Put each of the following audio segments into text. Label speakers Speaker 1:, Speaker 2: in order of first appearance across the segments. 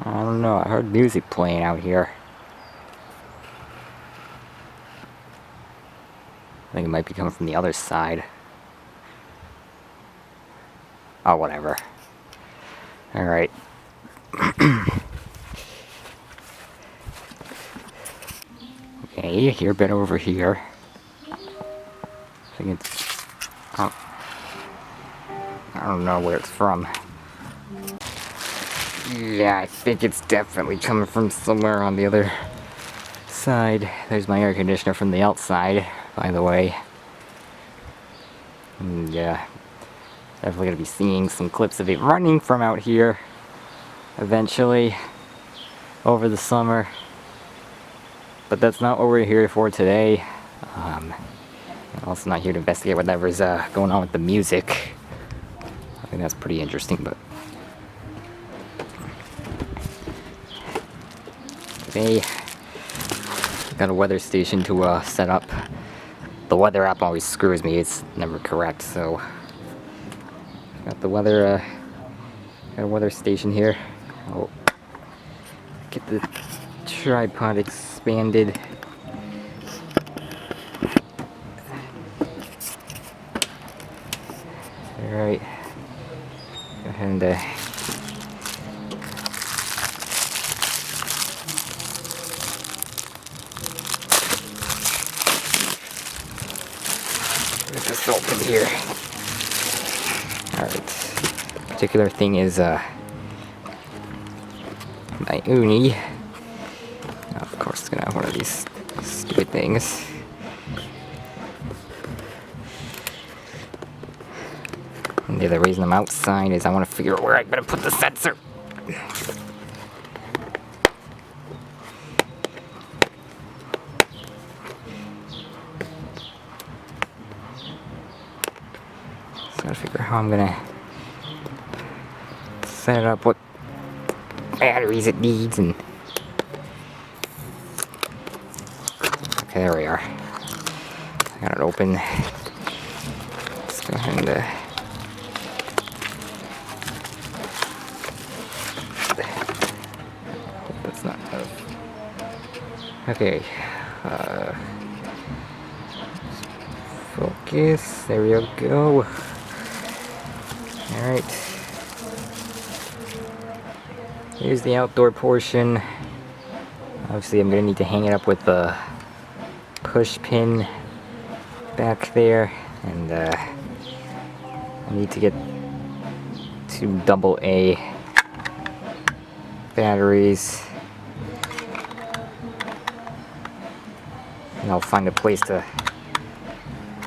Speaker 1: I don't know, I heard music playing out here. I think it might be coming from the other side. Oh, whatever. Alright. Okay, you hear a bit over here. I think it's... I don't know where it's from. Yeah, I think it's definitely coming from somewhere on the other side. There's my air conditioner from the outside, by the way. And yeah, definitely gonna be seeing some clips of it running from out here eventually over the summer. But that's not what we're here for today. I'm also not here to investigate whatever's going on with the music. I think that's pretty interesting, but today got a weather station to set up. The weather app always screws me, it's never correct, so got the weather got a weather station here. I'll get the tripod expanded. Alright, go ahead and get this open here. Alright, particular thing is my Unni. Of course, it's gonna have one of these stupid things. And the other reason I'm outside is I want to figure out where I'm gonna put the sensor. So I gotta figure out how I'm gonna set it up, what batteries it needs, and okay, there we are. I got it open. Let's go ahead and that's not okay. Focus. There we go. Alright. Here's the outdoor portion. Obviously, I'm going to need to hang it up with the push pin back there. And I need to get 2 AA batteries. And I'll find a place to...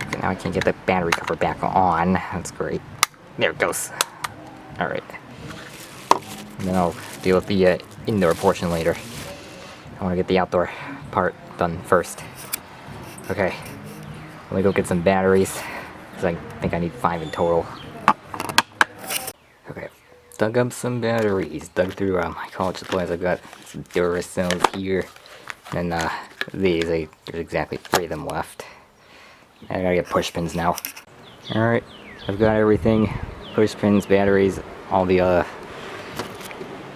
Speaker 1: Okay, now I can get the battery cover back on. That's great. There it goes. Alright. And then I'll deal with the indoor portion later. I want to get the outdoor part done first. Okay. Let me go get some batteries, because I think I need 5 in total. Okay. Dug up some batteries. Dug through my college supplies. I've got some Duracells here. And these. There's exactly 3 of them left. I gotta get push pins now. Alright. I've got everything. Push pins, batteries, all the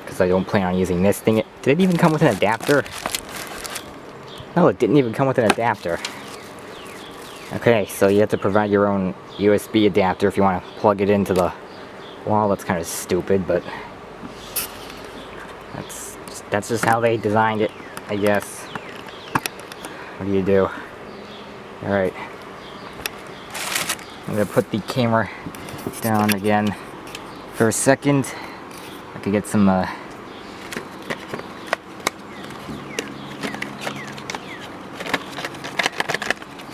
Speaker 1: because I don't plan on using this thing. Did it even come with an adapter? No, it didn't even come with an adapter. Okay, so you have to provide your own USB adapter if you want to plug it into the wall. That's kind of stupid, but that's just how they designed it, I guess. What do you do? Alright. I'm gonna put the camera down again for a second. I could get some alright,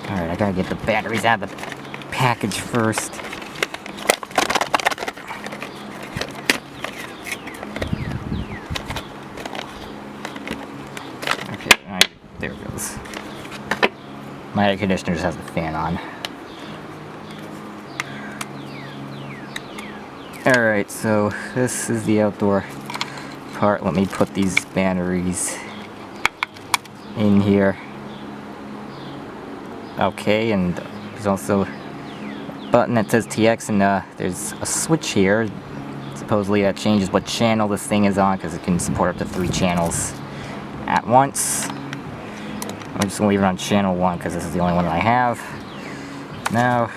Speaker 1: I gotta get the batteries out of the package first. Okay, alright, there it goes. My air conditioner just has the fan on. Alright, so this is the outdoor part. Let me put these batteries in here. Okay, and there's also a button that says TX, and there's a switch here. It's supposedly that changes what channel this thing is on, because it can support up to 3 channels at once. I'm just gonna leave it on channel 1 because this is the only one that I have. Now,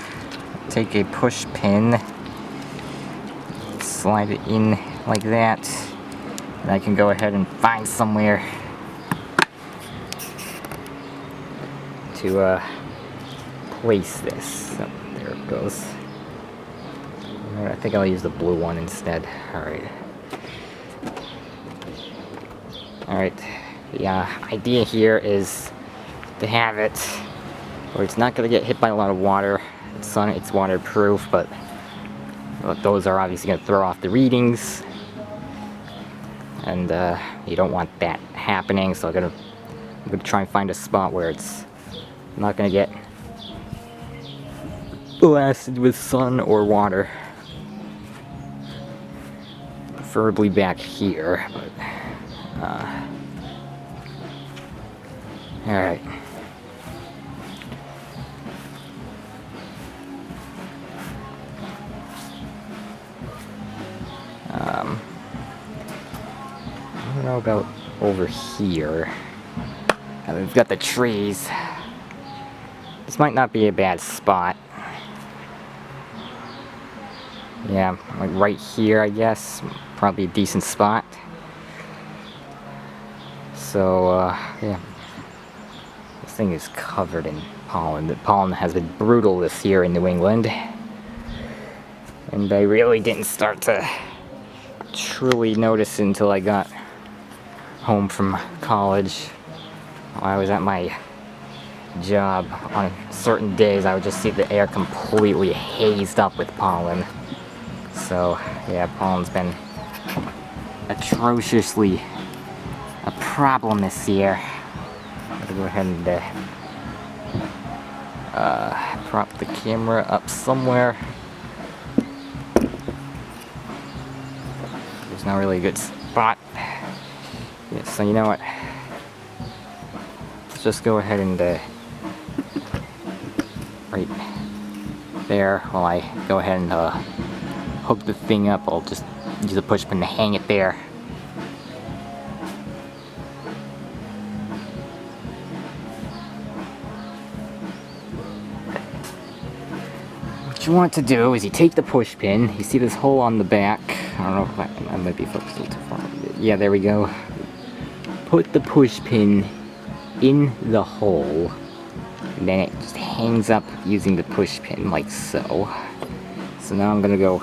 Speaker 1: take a push pin, slide it in like that, and I can go ahead and find somewhere to place this. So, there it goes. I think I'll use the blue one instead. Alright. Alright. The idea here is to have it where it's not going to get hit by a lot of water. It's waterproof, but those are obviously going to throw off the readings. And you don't want that happening, so I'm going to try and find a spot where it's not going to get blasted with sun or water. Preferably back here, but alright. I don't know about over here. We've got the trees. This might not be a bad spot. Yeah, like right here, I guess. Probably a decent spot. So, yeah. This thing is covered in pollen. The pollen has been brutal this year in New England. And I really didn't start to truly notice until I got home from college. While I was at my job, on certain days I would just see the air completely hazed up with pollen. So, yeah, pollen's been atrociously a problem this year. I'm gonna go ahead and prop the camera up somewhere. There's not really a good spot. Yeah, so you know what? Let's just go ahead and right there, while I go ahead and hook the thing up, I'll just use a push pin to hang it there. What you want to do is you take the push pin, you see this hole on the back. I don't know if I might be focused a little too far. Yeah, there we go. Put the push pin in the hole, and then it just hangs up using the push pin like so. So now I'm gonna go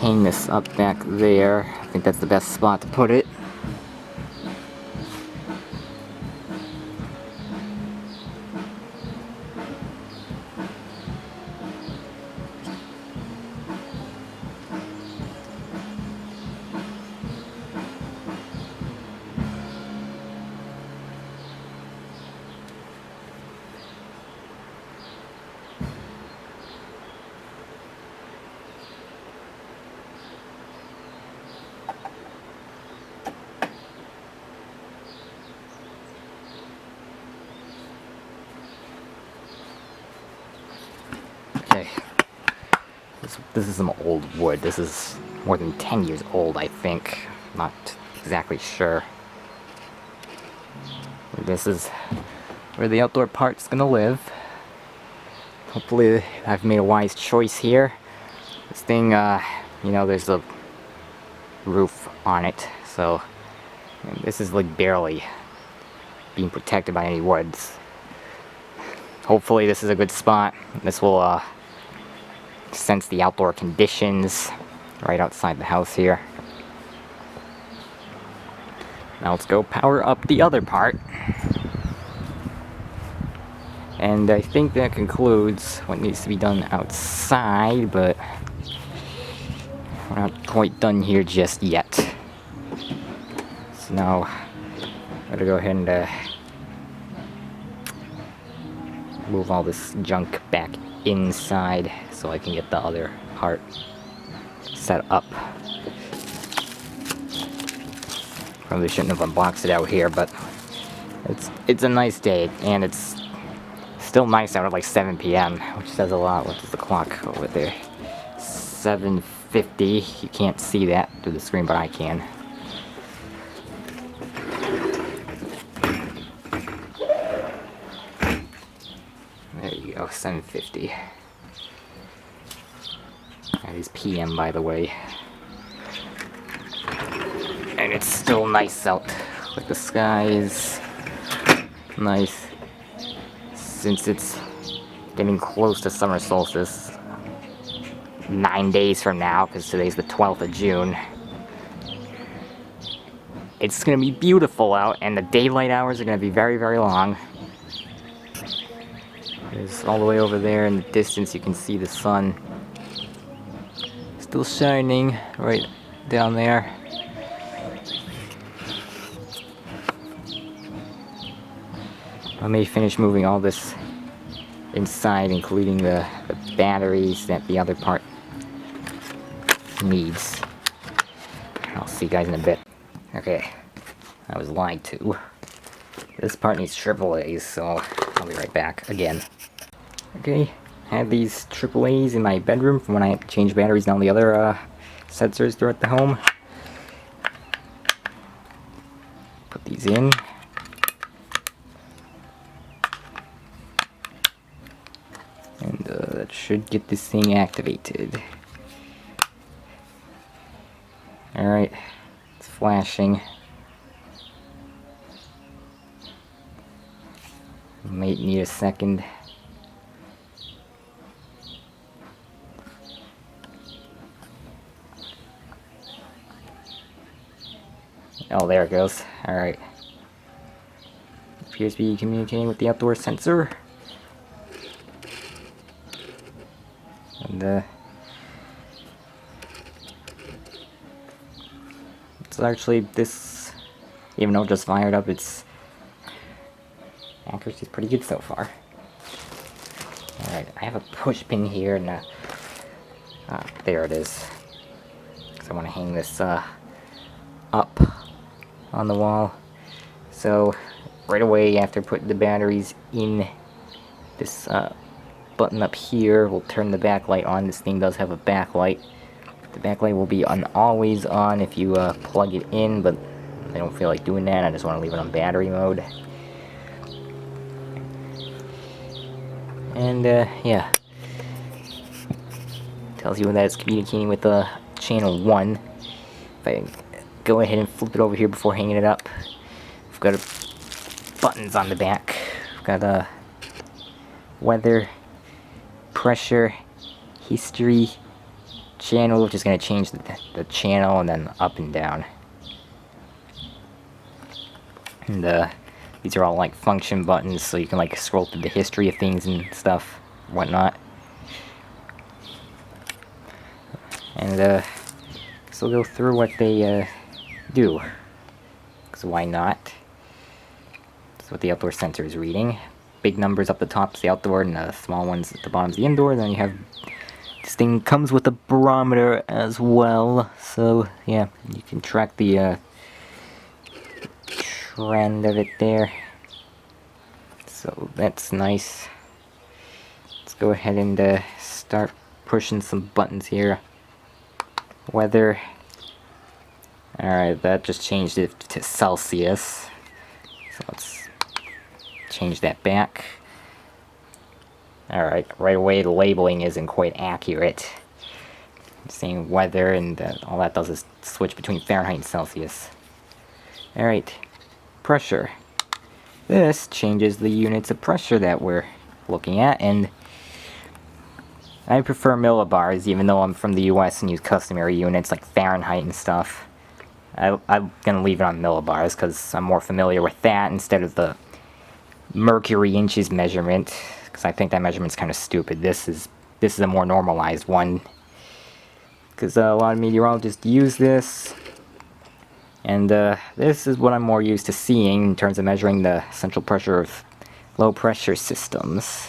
Speaker 1: hang this up back there. I think that's the best spot to put it. Okay, this is some old wood. This is more than 10 years old, I think. Not exactly sure. This is where the outdoor part's gonna live. Hopefully I've made a wise choice here. This thing, you know, there's a roof on it, so this is like barely being protected by any woods. Hopefully this is a good spot. This will sense the outdoor conditions right outside the house here. Now let's go power up the other part. And I think that concludes what needs to be done outside, but we're not quite done here just yet. So now I'm gonna go ahead and move all this junk back inside so I can get the other part set up. Probably shouldn't have unboxed it out here, but it's a nice day, and it's still nice out at like 7 p.m., which says a lot. What is the clock over there? 7 50. You can't see that through the screen, but I can. There you go, 750. That is PM, by the way. And it's still nice out. Like, the sky is nice. Since it's getting close to summer solstice, 9 days from now, because today's the 12th of June, it's gonna be beautiful out, and the daylight hours are gonna be very, very long. There's all the way over there in the distance, you can see the sun still shining right down there. I may finish moving all this inside, including the batteries that the other part needs. I'll see you guys in a bit. Okay, I was lied to. This part needs AAAs, so I'll be right back again. Okay, I had these AAAs in my bedroom from when I changed batteries and all the other sensors throughout the home. Put these in. And that should get this thing activated. Alright, it's flashing. Might need a second. Oh, there it goes. Alright. Appears to be communicating with the outdoor sensor. And, it's actually this, even though it just fired up, its accuracy is pretty good so far. Alright, I have a push pin here, and, there it is. So I want to hang this, up on the wall. So, right away after putting the batteries in, this, button up here will turn the backlight on. This thing does have a backlight. The backlight will be always on if you plug it in, but I don't feel like doing that. I just want to leave it on battery mode. And yeah, tells you that it's communicating with channel 1. If I go ahead and flip it over here before hanging it up, we've got buttons on the back. We've got weather, pressure, history, channel, which is going to change the channel, and then up and down. And these are all like function buttons, so you can like scroll through the history of things and stuff, whatnot. And so we'll go through what they do, because why not? That's what the outdoor sensor is reading. Big numbers up the top is the outdoor, and the small ones at the bottom is the indoor. Then you have, this thing comes with a barometer as well, so yeah, you can track the trend of it there. So that's nice. Let's go ahead and start pushing some buttons here. Weather. Alright, that just changed it to Celsius. So let's change that back. Alright, right away the labeling isn't quite accurate. Saying weather, and all that does is switch between Fahrenheit and Celsius. Alright, pressure. This changes the units of pressure that we're looking at, and I prefer millibars, even though I'm from the US and use customary units like Fahrenheit and stuff. I'm gonna leave it on millibars because I'm more familiar with that instead of the mercury inches measurement, because I think that measurement's kind of stupid. This is a more normalized one, because a lot of meteorologists use this, and this is what I'm more used to seeing in terms of measuring the central pressure of low pressure systems.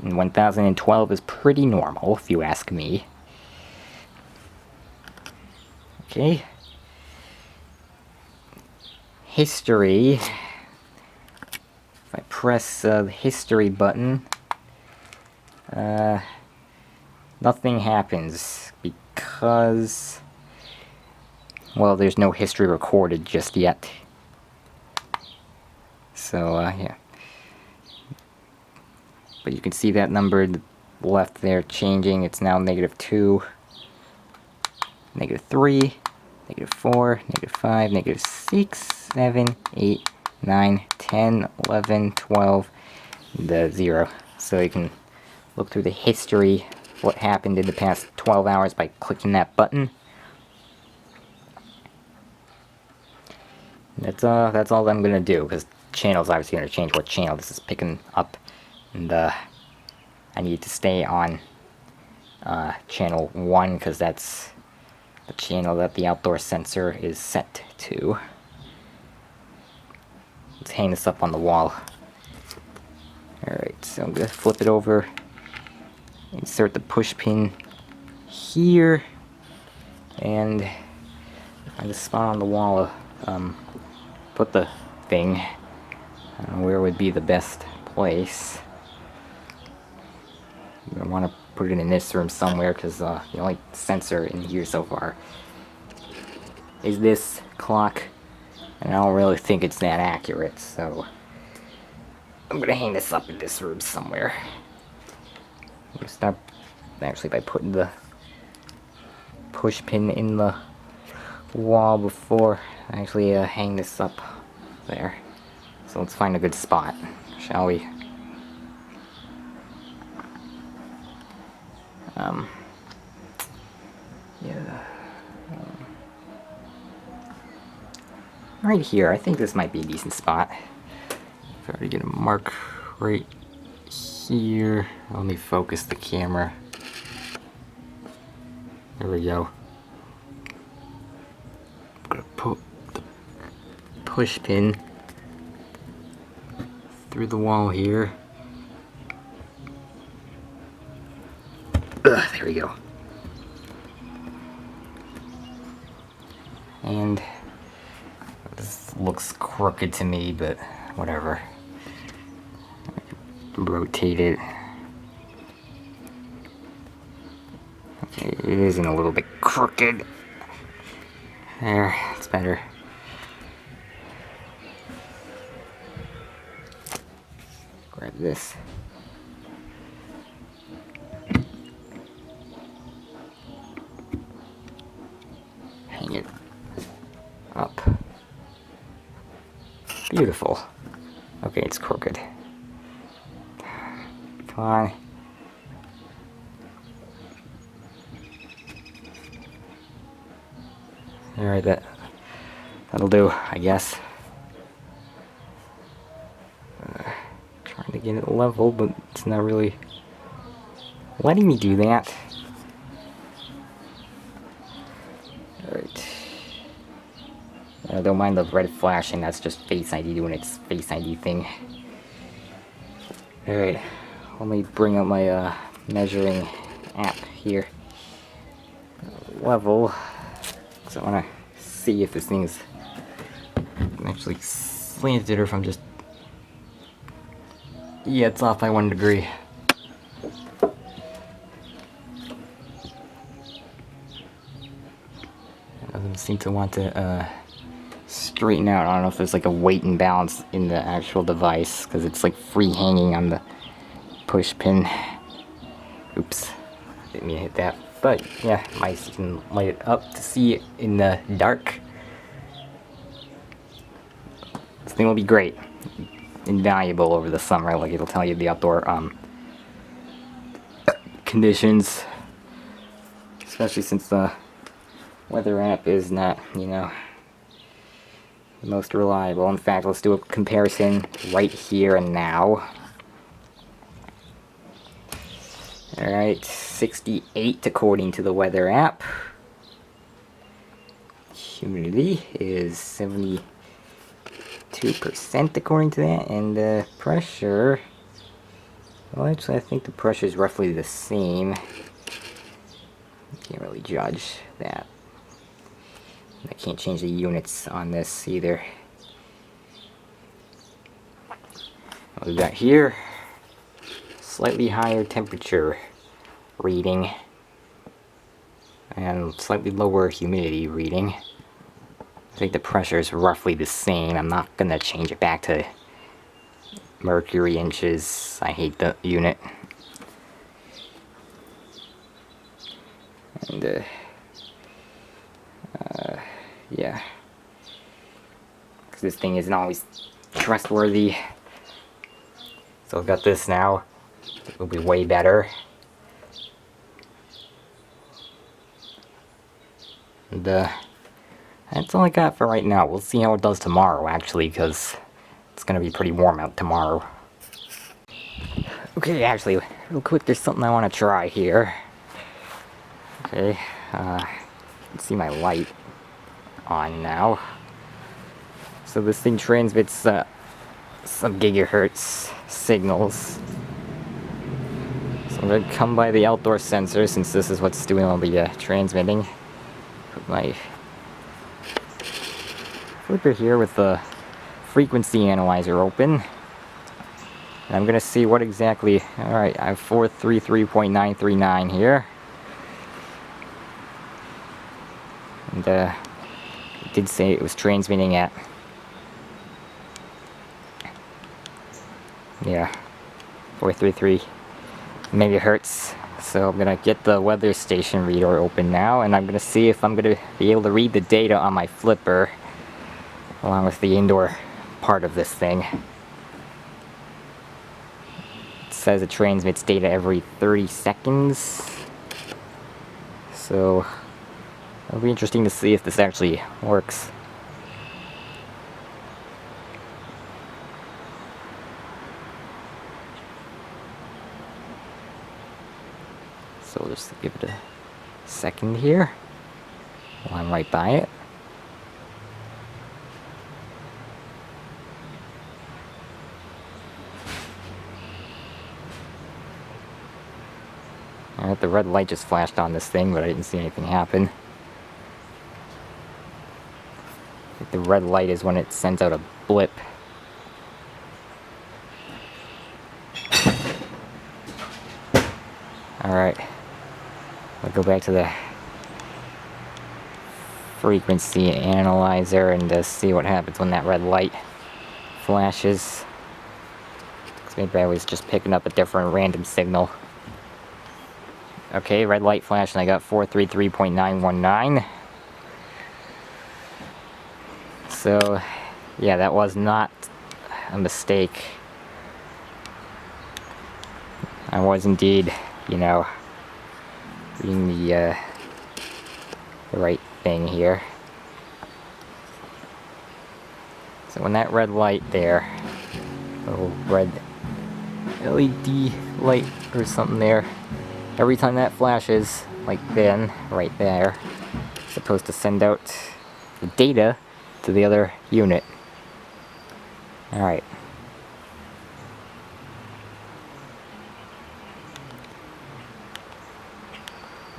Speaker 1: 1012 is pretty normal, if you ask me. Okay. History. If I press the history button, nothing happens because, well, there's no history recorded just yet. So, yeah. But you can see that number left there changing. It's now -2, -3, -4, -5, -6, 7, 8, 9, 10, 11, 12, the 0. So you can look through the history, what happened in the past 12 hours by clicking that button. That's all I'm gonna do, because channel's obviously gonna change what channel this is picking up, and I need to stay on channel 1 because that's the channel that the outdoor sensor is set to. Let's hang this up on the wall. Alright, so I'm gonna flip it over, insert the push pin here, and find a spot on the wall. Put the thing. Where would be the best place? I want to put it in this room somewhere because the only sensor in here so far is this clock, and I don't really think it's that accurate, so I'm gonna hang this up in this room somewhere. I'm gonna start actually by putting the push pin in the wall before I actually hang this up there. So let's find a good spot, shall we? Yeah. Right here, I think this might be a decent spot. If I were to get a mark right here, let me focus the camera. There we go. I'm gonna put the push pin through the wall here. There we go. And this looks crooked to me, but whatever. Rotate it. Okay, it isn't a little bit crooked. There, it's better. Grab this. Hang it up. Beautiful. Okay, it's crooked. Come on. Alright, that'll do, I guess. Trying to get it level, but it's not really letting me do that. Alright. Don't mind the red flashing, that's just Face ID doing its Face ID thing. Alright, let me bring up my measuring app here. Level. So I want to see if this thing's actually slanted or if I'm just... Yeah, it's off by 1 degree. It doesn't seem to want to straighten out. I don't know if there's like a weight imbalance in the actual device because it's like free hanging on the push pin. Oops, didn't mean to hit that. But yeah, mice, you can light it up to see it in the dark. This thing will be great, invaluable over the summer. Like, it'll tell you the outdoor conditions, especially since the weather app is not, you know, the most reliable. In fact, let's do a comparison right here and now. Alright, 68 according to the weather app. Humidity is 72% according to that, and pressure, well, actually I think the pressure is roughly the same. Can't really judge that. I can't change the units on this either. What we got here, slightly higher temperature reading and slightly lower humidity reading. I think the pressure is roughly the same. I'm not gonna change it back to mercury inches. I hate the unit. And yeah, because this thing isn't always trustworthy. So I've got this now. It'll be way better. And that's all I got for right now. We'll see how it does tomorrow, actually, because it's gonna be pretty warm out tomorrow. Okay, actually, real quick, there's something I want to try here. Okay, you can see my light on now. So this thing transmits some gigahertz signals. So I'm gonna come by the outdoor sensor, since this is what's doing all the transmitting. Put my flipper here with the frequency analyzer open. And I'm gonna see what exactly. Alright, I have 433.939 here. And it did say it was transmitting at, yeah, 433 megahertz. So I'm gonna get the weather station reader open now, and I'm gonna see if I'm gonna be able to read the data on my flipper along with the indoor part of this thing. It says it transmits data every 30 seconds. So it'll be interesting to see if this actually works. So just give it a second here while I'm right by it. Alright, the red light just flashed on this thing, but I didn't see anything happen. I think the red light is when it sends out a blip. Alright, I'll go back to the frequency analyzer and see what happens when that red light flashes. 'Cause maybe I was just picking up a different random signal. Okay, red light flashed and I got 433.919. So, yeah, that was not a mistake. I was indeed, you know, reading the right thing here. So when that red light there, little red LED light or something there, every time that flashes, like then, right there, it's supposed to send out the data to the other unit. Alright.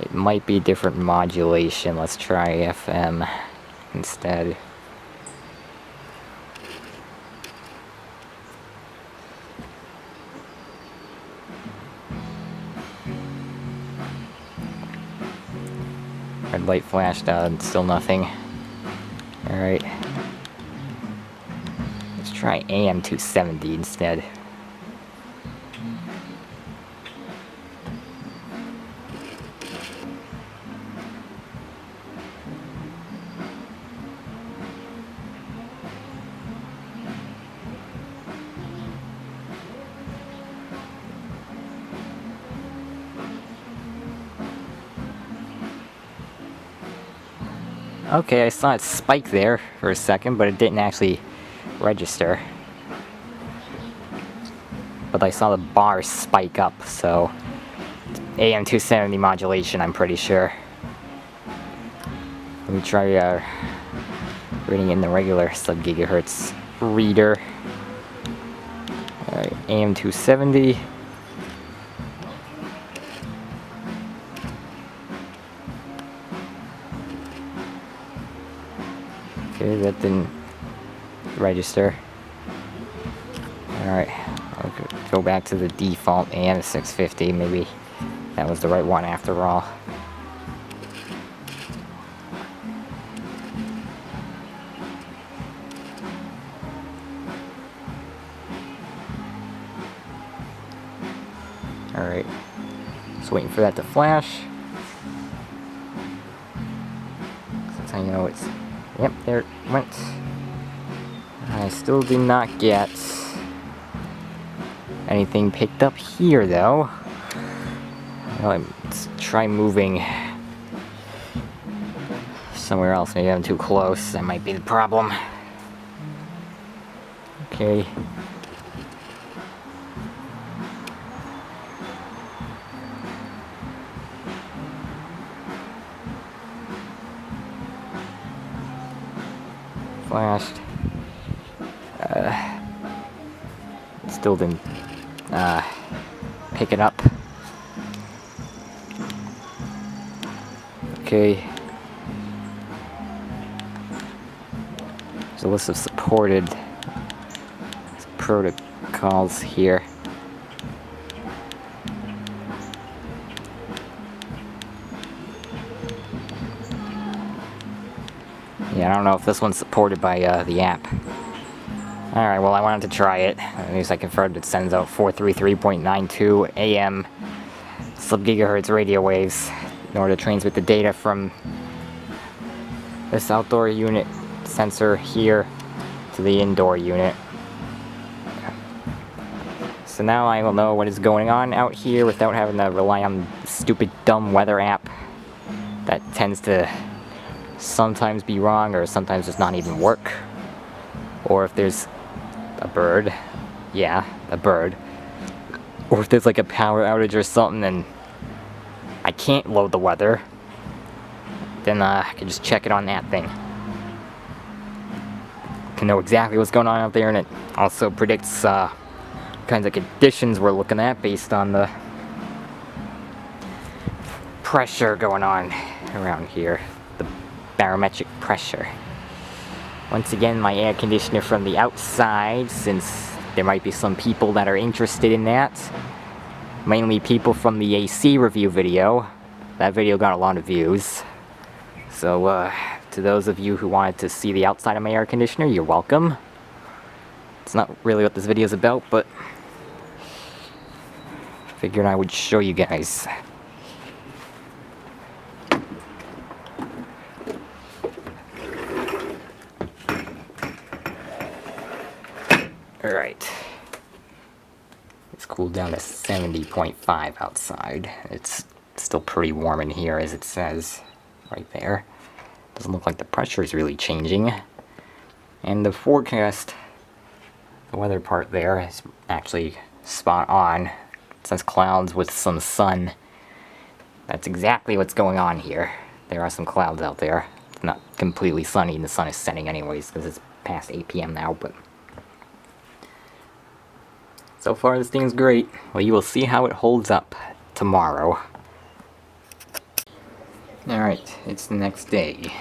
Speaker 1: It might be different modulation. Let's try FM instead. Red light flashed out, still nothing. Alright. Let's try AM 270 instead. Okay, I saw it spike there for a second, but it didn't actually register. But I saw the bar spike up, so AM 270 modulation, I'm pretty sure. Let me try reading in the regular sub-gigahertz reader. Alright, AM 270. Okay, that didn't register. Alright, I'll go back to the default AM 650. Maybe that was the right one after all. Alright. Just waiting for that to flash. That's how you know it's... Yep, there it went. I still did not get anything picked up here, though. Well, let's try moving somewhere else. Maybe I'm too close. That might be the problem. Okay. Flashed. Still didn't pick it up. Okay. There's a list of supported protocols here. Yeah, I don't know if this one's supported by the app. Alright, well, I wanted to try it. At least I confirmed it sends out 433.92 AM sub-gigahertz radio waves in order to transmit the data from this outdoor unit sensor here to the indoor unit. So now I will know what is going on out here without having to rely on the stupid dumb weather app that tends to sometimes be wrong or sometimes just not even work. Or if there's a bird, yeah, a bird. Or if there's like a power outage or something and I can't load the weather, then I can just check it on that thing. Can know exactly what's going on out there, and it also predicts kinds of conditions we're looking at based on the pressure going on around here, the barometric pressure. Once again, my air conditioner from the outside, since there might be some people that are interested in that. Mainly people from the AC review video. That video got a lot of views. So, to those of you who wanted to see the outside of my air conditioner, you're welcome. It's not really what this video is about, but figured I would show you guys. Alright. It's cooled down to 70.5 outside. It's still pretty warm in here, as it says right there. Doesn't look like the pressure is really changing. And the forecast, the weather part there, is actually spot on. It says clouds with some sun. That's exactly what's going on here. There are some clouds out there. It's not completely sunny, and the sun is setting anyways, because it's past 8 p.m. now, but so far this thing's great. Well, you will see how it holds up tomorrow. Alright, it's the next day.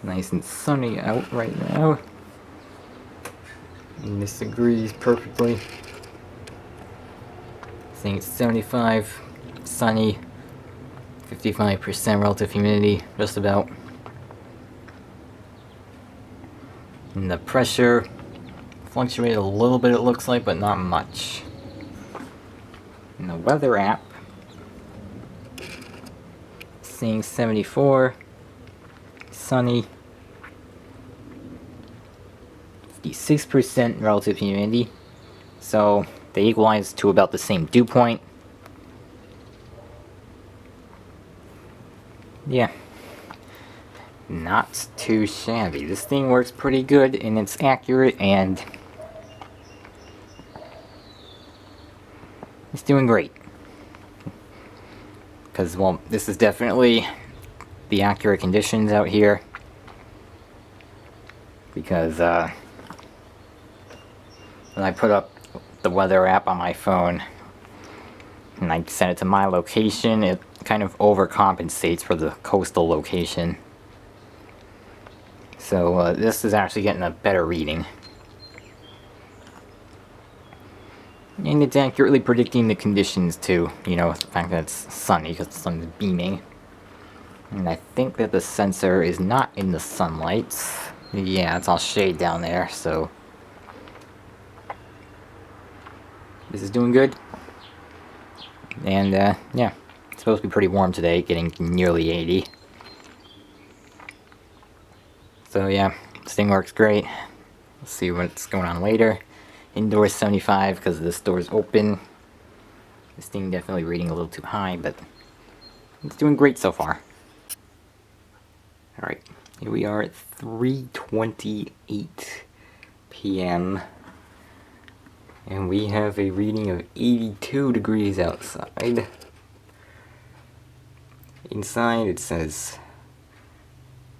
Speaker 1: Nice and sunny out right now. And this agrees perfectly. Saying it's 75, sunny, 55% relative humidity, just about. And the pressure fluctuated a little bit, it looks like, but not much. And the weather app, saying 74, sunny, 56% relative humidity. So they equalize to about the same dew point. Yeah. Not too shabby. This thing works pretty good, and it's accurate, and it's doing great. Because, well, this is definitely the accurate conditions out here. Because, when I put up the weather app on my phone, and I send it to my location, it kind of overcompensates for the coastal location. So this is actually getting a better reading. And it's accurately predicting the conditions too. You know, the fact that it's sunny because the sun's beaming. And I think that the sensor is not in the sunlight. Yeah, it's all shade down there, so this is doing good. And yeah, it's supposed to be pretty warm today, getting nearly 80. So yeah, this thing works great. Let's see what's going on later. Indoors 75 because this door's open. This thing definitely reading a little too high, but it's doing great so far. Alright, here we are at 3:28 p.m. And we have a reading of 82 degrees outside. Inside it says,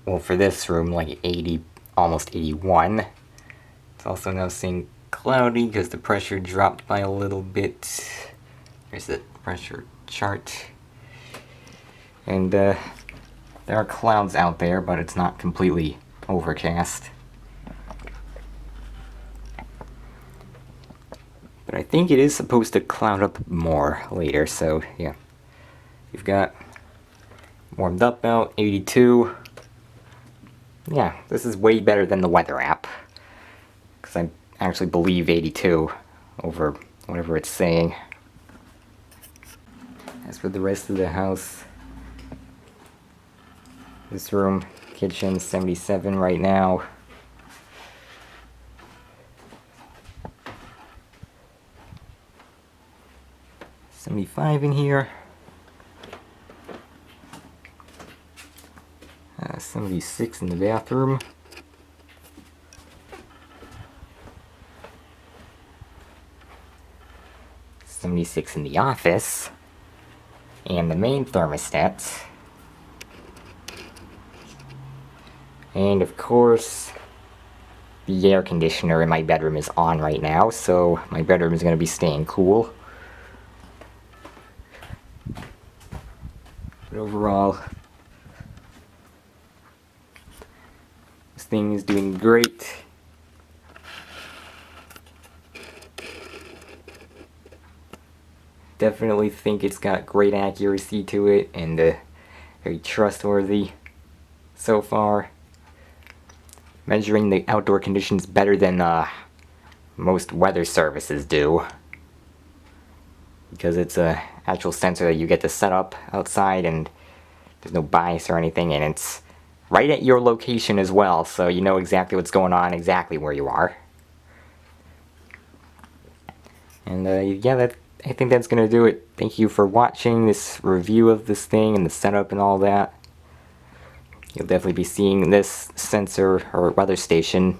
Speaker 1: well, for this room, like 80, almost 81. It's also now saying cloudy because the pressure dropped by a little bit. Here's the pressure chart. And there are clouds out there, but it's not completely overcast. But I think it is supposed to cloud up more later, so yeah. You've got warmed up out, 82. Yeah, this is way better than the weather app. Because I actually believe 82 over whatever it's saying. As for the rest of the house, this room, kitchen, 77 right now. $75 in here. 76 in the bathroom. $76 in the office. And the main thermostat. And of course, the air conditioner in my bedroom is on right now, so my bedroom is going to be staying cool. But overall, this thing is doing great. Definitely think it's got great accuracy to it and very trustworthy so far. Measuring the outdoor conditions better than most weather services do. Because it's a actual sensor that you get to set up outside and there's no bias or anything, and it's right at your location as well, so you know exactly what's going on, exactly where you are. And yeah, I think that's gonna do it. Thank you for watching this review of this thing and the setup and all that. You'll definitely be seeing this sensor or weather station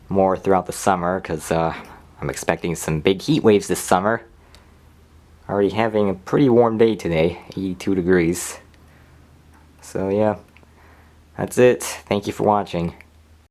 Speaker 1: more throughout the summer because I'm expecting some big heat waves this summer. Already having a pretty warm day today, 82 degrees. So yeah, that's it. Thank you for watching.